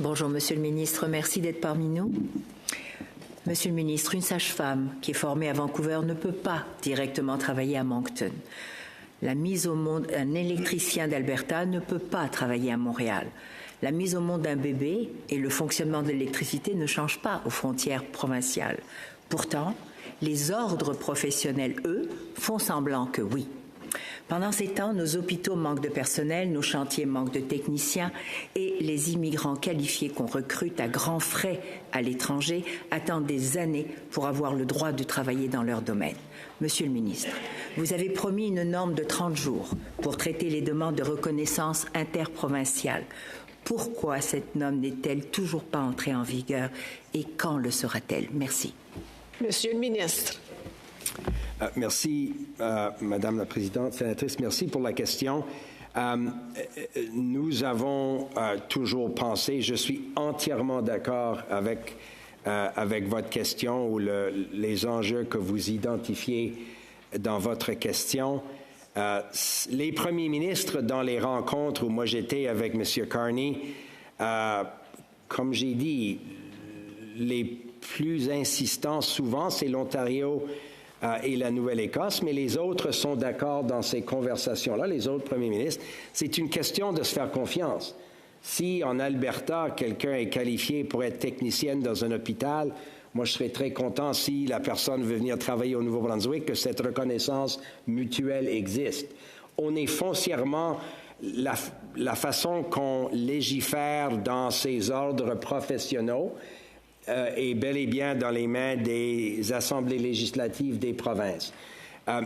Bonjour, Monsieur le ministre. Merci d'être parmi nous. Monsieur le ministre, une sage-femme qui est formée à Vancouver ne peut pas directement travailler à Moncton. La mise au monde d'un électricien d'Alberta ne peut pas travailler à Montréal. La mise au monde d'un bébé et le fonctionnement de l'électricité ne changent pas aux frontières provinciales. Pourtant, les ordres professionnels, eux, font semblant que oui. Pendant ces temps, nos hôpitaux manquent de personnel, nos chantiers manquent de techniciens et les immigrants qualifiés qu'on recrute à grands frais à l'étranger attendent des années pour avoir le droit de travailler dans leur domaine. Monsieur le ministre, vous avez promis une norme de 30 jours pour traiter les demandes de reconnaissance interprovinciale. Pourquoi cette norme n'est-elle toujours pas entrée en vigueur et quand le sera-t-elle? Merci. Monsieur le ministre. Merci, Madame la Présidente, sénatrice. Merci pour la question. Nous avons toujours pensé, je suis entièrement d'accord avec votre question ou les enjeux que vous identifiez dans votre question. Les premiers ministres, dans les rencontres où moi j'étais avec M. Carney, comme j'ai dit, les plus insistants souvent, c'est l'Ontario et la Nouvelle-Écosse, mais les autres sont d'accord dans ces conversations-là, les autres premiers ministres. C'est une question de se faire confiance. Si en Alberta, quelqu'un est qualifié pour être technicienne dans un hôpital, moi je serais très content si la personne veut venir travailler au Nouveau-Brunswick, que cette reconnaissance mutuelle existe. On est foncièrement la façon qu'on légifère dans ces ordres professionnels est bel et bien dans les mains des assemblées législatives des provinces.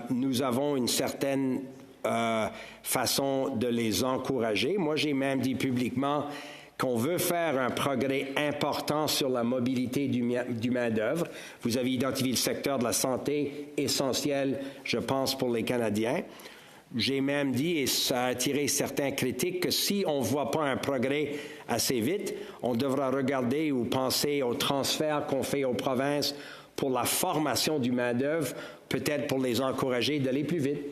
Nous avons une certaine façon de les encourager. Moi, j'ai même dit publiquement qu'on veut faire un progrès important sur la mobilité du main-d'œuvre. Vous avez identifié le secteur de la santé essentiel, je pense, pour les Canadiens. J'ai même dit, et ça a attiré certains critiques, que si on ne voit pas un progrès assez vite, on devra regarder ou penser aux transferts qu'on fait aux provinces pour la formation du main-d'œuvre, peut-être pour les encourager d'aller plus vite.